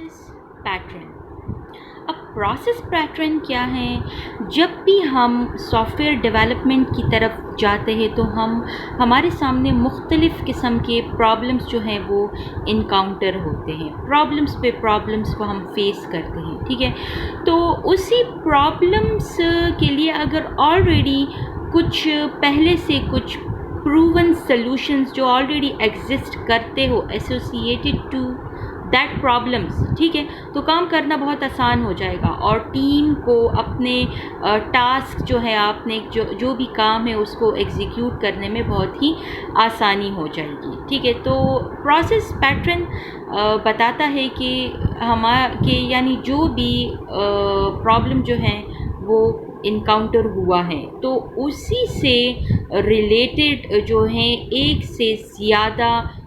Process pattern. अब process pattern क्या है? जब भी हम सॉफ्टवेयर डेवलपमेंट की तरफ जाते हैं तो हमारे सामने मुख्तलिफ़ किस्म के प्रॉब्लम्स जो हैं वो इनकाउंटर होते हैं। प्रॉब्लम्स पे प्रॉब्लम्स को हम फेस करते हैं, ठीक है। तो उसी प्रॉब्लम्स के लिए अगर ऑलरेडी कुछ पहले से कुछ प्रूवन सॉल्यूशंस जो ऑलरेडी एग्जिस्ट करते हो एसोसिएटेड टू दैट प्रॉब्लम्स, ठीक है, तो काम करना बहुत आसान हो जाएगा और टीम को अपने टास्क जो है आपने जो भी काम है उसको एग्जीक्यूट करने में बहुत ही आसानी हो जाएगी, ठीक है। तो प्रोसेस पैटर्न बताता है कि यानी जो भी प्रॉब्लम जो है वो इनकाउंटर हुआ है तो उसी से रिलेटेड जो है एक से ज़्यादा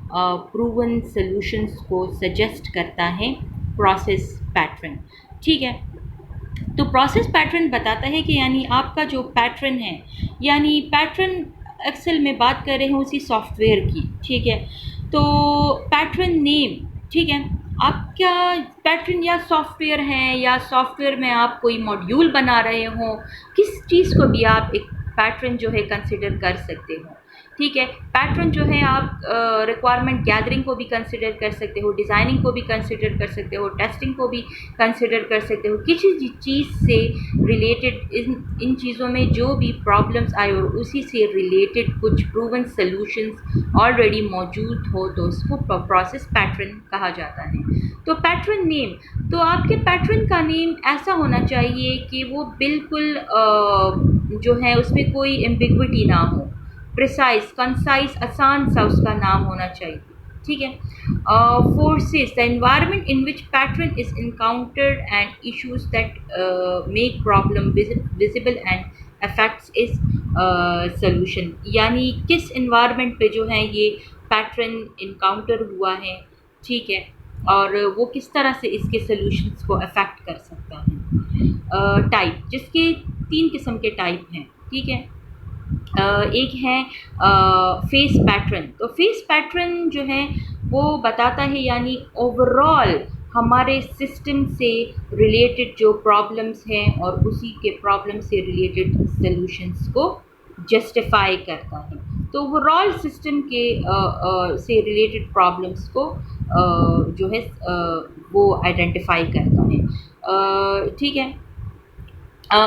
प्रूवन सॉल्यूशंस को सजेस्ट करता है प्रोसेस पैटर्न, ठीक है। तो प्रोसेस पैटर्न बताता है कि यानी आपका जो पैटर्न है, यानी पैटर्न एक्सेल में बात कर रहे हैं उसी सॉफ्टवेयर की, ठीक है। तो पैटर्न नेम, ठीक है, आपका पैटर्न या सॉफ्टवेयर है या सॉफ्टवेयर में आप कोई मॉड्यूल बना रहे हो, किस चीज़ को भी आप एक पैटर्न जो है कंसिडर कर सकते हो, ठीक है। पैटर्न जो है आप रिक्वायरमेंट गैदरिंग को भी कंसिडर कर सकते हो, डिज़ाइनिंग को भी कंसिडर कर सकते हो, टेस्टिंग को भी कंसिडर कर सकते हो। किसी चीज़ से रिलेटेड इन चीज़ों में जो भी प्रॉब्लम्स आए और उसी से रिलेटेड कुछ प्रूवन सॉल्यूशंस ऑलरेडी मौजूद हो तो उसको प्रोसेस पैटर्न कहा जाता है। तो पैटर्न नेम, तो आपके पैटर्न का नेम ऐसा होना चाहिए कि वो बिल्कुल जो है उसमें कोई एम्बिग्विटी ना हो, प्रिसाइज, कंसाइज, आसान सा उसका नाम होना चाहिए, ठीक है। Forces, the environment in which pattern is encountered and issues that make problem visible and affects इस सॉल्यूशन, यानी किस एनवायरनमेंट पे जो है ये पैटर्न इनकाउंटर हुआ है, ठीक है, और वो किस तरह से इसके सॉल्यूशंस को अफेक्ट कर सकता है। टाइप, जिसके 3 किस्म के टाइप हैं, ठीक है। एक है फेस पैटर्न। तो फेस पैटर्न जो है वो बताता है यानी ओवरऑल हमारे सिस्टम से रिलेटेड जो प्रॉब्लम्स हैं और उसी के प्रॉब्लम से रिलेटेड सॉल्यूशंस को जस्टिफाई करता है। तो ओवरऑल सिस्टम के से रिलेटेड प्रॉब्लम्स को जो है वो आइडेंटिफाई करता है, ठीक है।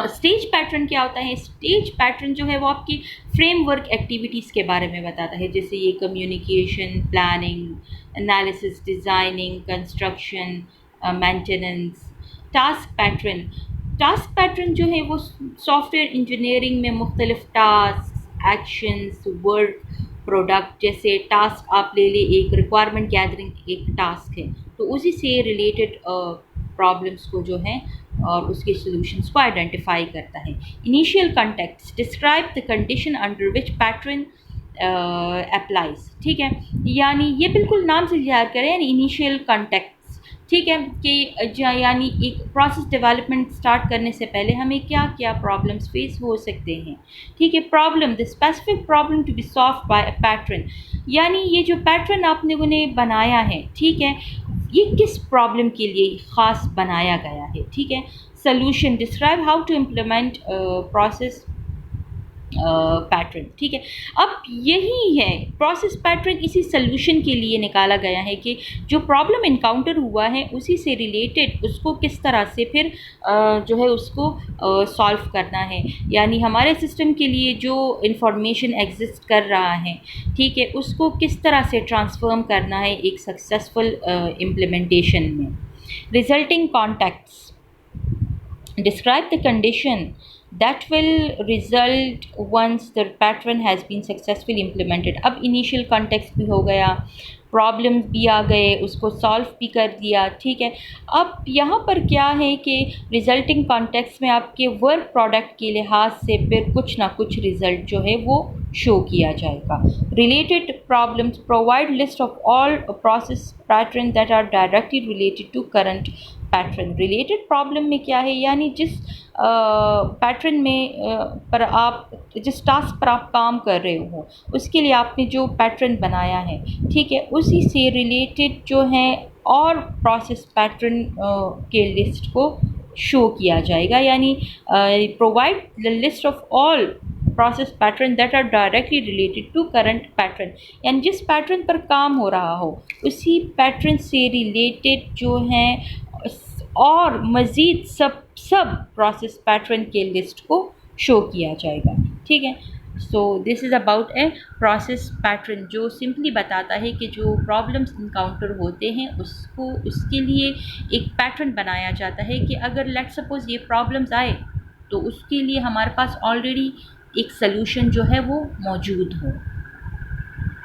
स्टेज पैटर्न क्या होता है? स्टेज पैटर्न जो है वो आपकी फ्रेमवर्क एक्टिविटीज़ के बारे में बताता है, जैसे ये communication, planning, analysis, designing, construction, maintenance. Task pattern जो है वो सॉफ्टवेयर इंजीनियरिंग में मुख्तलिफ टास्क, एक्शंस, वर्क प्रोडक्ट, जैसे टास्क आप ले लें, एक रिक्वायरमेंट गैदरिंग एक टास्क है तो उसी से रिलेटेड प्रॉब्लम्स को जो है और उसके सॉल्यूशंस को आइडेंटिफाई करता है। Initial context, describe the condition under which pattern applies, ठीक है, यानी ये बिल्कुल नाम से ज़ाहिर करें, यानी इनिशियल कॉन्टेक्स्ट, ठीक है, कि यानी एक प्रोसेस डेवलपमेंट स्टार्ट करने से पहले हमें क्या क्या प्रॉब्लम्स फेस हो सकते हैं, ठीक है। Problem, the specific problem to be solved by a pattern, यानी ये जो पैटर्न आपने उन्हें बनाया है, ठीक है, ये किस प्रॉब्लम के लिए ख़ास बनाया गया है, ठीक है। Solution, describe how to implement process pattern, ठीक है। अब यही है प्रोसेस पैटर्न, इसी सॉल्यूशन के लिए निकाला गया है कि जो प्रॉब्लम इनकाउंटर हुआ है उसी से रिलेटेड उसको किस तरह से फिर जो है उसको सॉल्व करना है, यानी हमारे सिस्टम के लिए जो इंफॉर्मेशन एग्जिस्ट कर रहा है, ठीक है, उसको किस तरह से ट्रांसफॉर्म करना है एक सक्सेसफुल इम्प्लीमेंटेशन में। Resulting contacts, describe the condition that will result once the pattern has been successfully implemented। अब initial context भी हो गया, प्रॉब्लम्स भी आ गए, उसको सॉल्व भी कर दिया, ठीक है। अब यहाँ पर क्या है कि रिजल्टिंग कॉन्टेक्स्ट में आपके वर्क प्रोडक्ट के लिहाज से फिर कुछ ना कुछ रिज़ल्ट जो है वो शो किया जाएगा। Related problems, provide list of all process pattern that are directly related to current pattern. Related problem में क्या है, यानी जिस पैटर्न में पर आप जिस टास्क पर आप काम कर रहे हो उसके लिए आपने जो पैटर्न बनाया है, ठीक है, उसी से रिलेटेड जो है और प्रोसेस पैटर्न के लिस्ट को शो किया जाएगा, यानी provide the list of all process pattern that are directly related to current pattern, यानी जिस पैटर्न पर काम हो रहा हो उसी पैटर्न से रिलेटेड जो हैं और मज़ीद सब प्रोसेस पैटर्न के लिस्ट को शो किया जाएगा। ठीक है, so this is about a process pattern, जो सिंपली बताता है कि जो प्रॉब्लम्स इनकाउंटर होते हैं उसको उसके लिए एक पैटर्न बनाया जाता है कि अगर लेट सपोज़ ये प्रॉब्लम्स आए तो उसके लिए हमारे पास ऑलरेडी एक सल्यूशन जो है वो मौजूद हो।